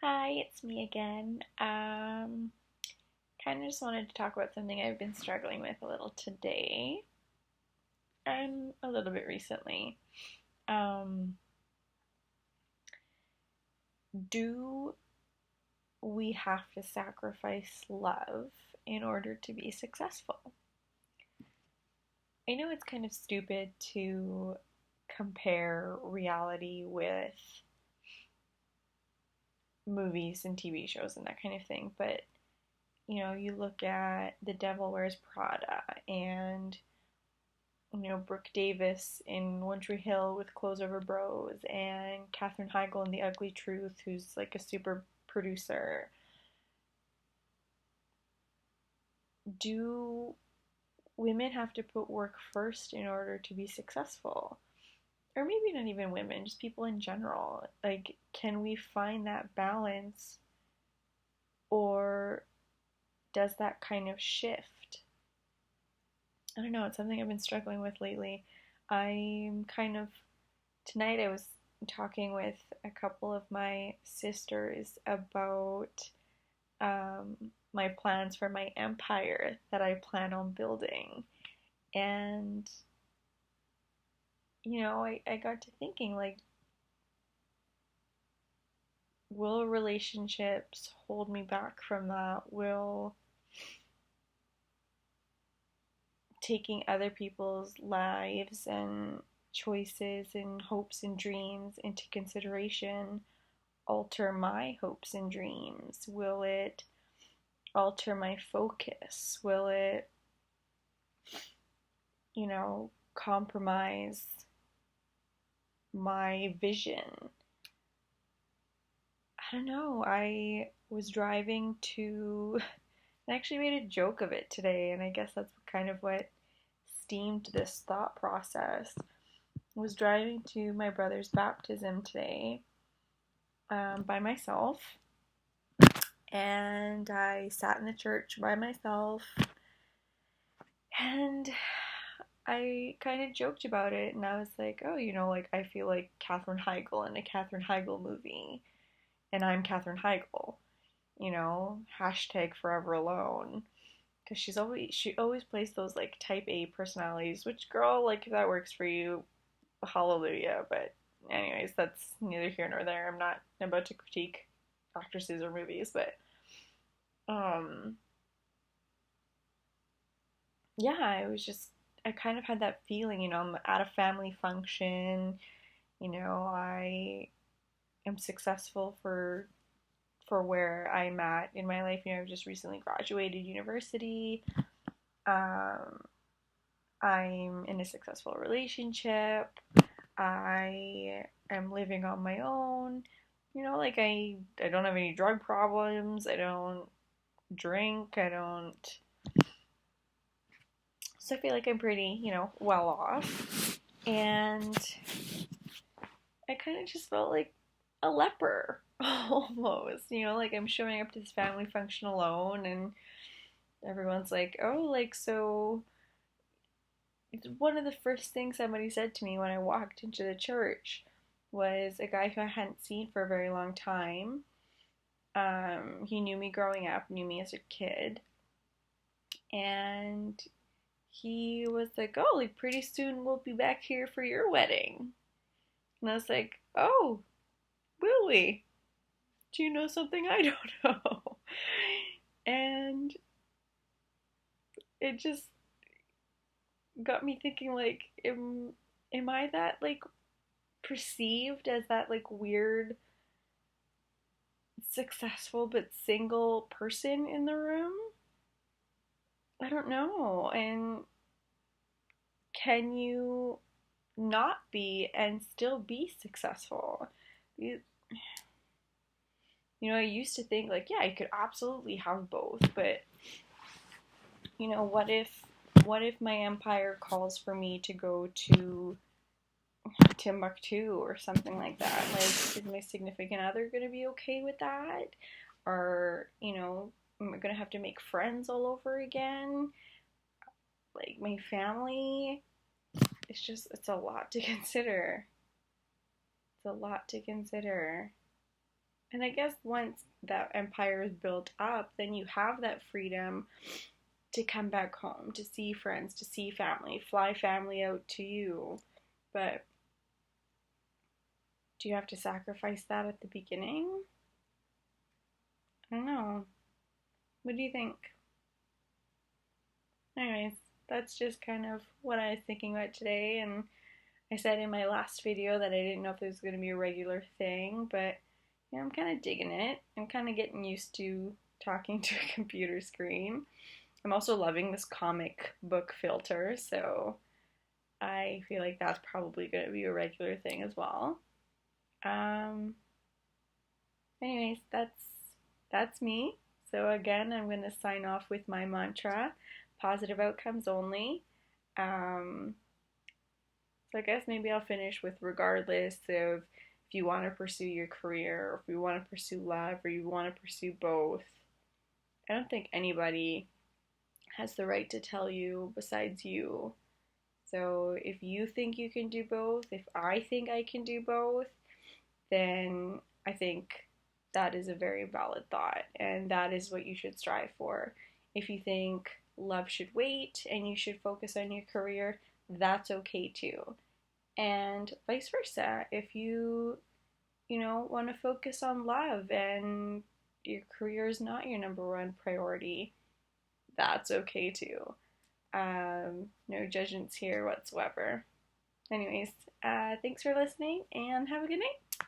Hi, it's me again. Kind of just wanted to talk about something I've been struggling with a little today and a little bit recently. Um, do we have to sacrifice love in order to be successful? I know it's kind of stupid to compare reality with movies and TV shows and that kind of thing, but you look at The Devil Wears Prada and Brooke Davis in One Tree Hill with Clothes Over Bros, and Katherine Heigl in The Ugly Truth, who's like a super producer. Do women have to put work first in order to be successful? Or maybe not even women, just people in general. Like, can we find that balance, or does that kind of shift? I don't know, it's something I've been struggling with lately. I'm kind of Tonight I was talking with a couple of my sisters about um, my plans for my empire that I plan on building. And, I got to thinking, like, will relationships hold me back from that? Will taking other people's lives and choices and hopes and dreams into consideration alter my hopes and dreams? Will it alter my focus? Will it, compromise my vision? I don't know. I was driving to, I actually made a joke of it today, and I guess that's kind of what steamed this thought process. I was driving to my brother's baptism today by myself, and I sat in the church by myself, and I kind of joked about it, and I was like, oh, like I feel like Katherine Heigl in a Katherine Heigl movie, and I'm Katherine Heigl, hashtag forever alone, because she always plays those like type A personalities, which, girl, like, if that works for you, hallelujah. But anyways, that's neither here nor there. I'm not about to critique actresses or movies, but um yeah, I kind of had that feeling, I'm at a family function, I am successful for where I'm at in my life. I've just recently graduated university. Um, I'm in a successful relationship. I am living on my own. Like, I don't have any drug problems. I don't drink. I don't. So I feel like I'm pretty, well off. And I kind of just felt like a leper almost, like I'm showing up to this family function alone, and everyone's like, oh, like, so one of the first things somebody said to me when I walked into the church was a guy who I hadn't seen for a very long time. He knew me growing up, knew me as a kid, and he was like, oh, like, pretty soon we'll be back here for your wedding. And I was like, oh, will we? Do you know something I don't know? And it just got me thinking, like, am I that, like, perceived as that, like, weird successful but single person in the room? I don't know. And can you not be and still be successful? I used to think, like, yeah, I could absolutely have both, but what if my empire calls for me to go to Timbuktu or something like that? Like, is my significant other gonna be okay with that? Or, am I gonna have to make friends all over again? Like, my family? It's a lot to consider. It's a lot to consider. And I guess once that empire is built up, then you have that freedom to come back home, to see friends, to see family, fly family out to you. But do you have to sacrifice that at the beginning? I don't know. What do you think? Anyways, that's just kind of what I was thinking about today. And I said in my last video that I didn't know if this was going to be a regular thing, but yeah, I'm kind of digging it. I'm kind of getting used to talking to a computer screen. I'm also loving this comic book filter, so I feel like that's probably going to be a regular thing as well. Um, anyways, that's me. So again, I'm going to sign off with my mantra, positive outcomes only. Um, so I guess maybe I'll finish with regardless of if you want to pursue your career, or if you want to pursue love, or you want to pursue both. I don't think anybody has the right to tell you besides you. So if you think you can do both, if I think I can do both, then I think that is a very valid thought, and that is what you should strive for. If you think love should wait and you should focus on your career, that's okay too. And vice versa. If you want to focus on love and your career is not your number one priority, that's okay too. No judgments here whatsoever. Anyways, thanks for listening and have a good night.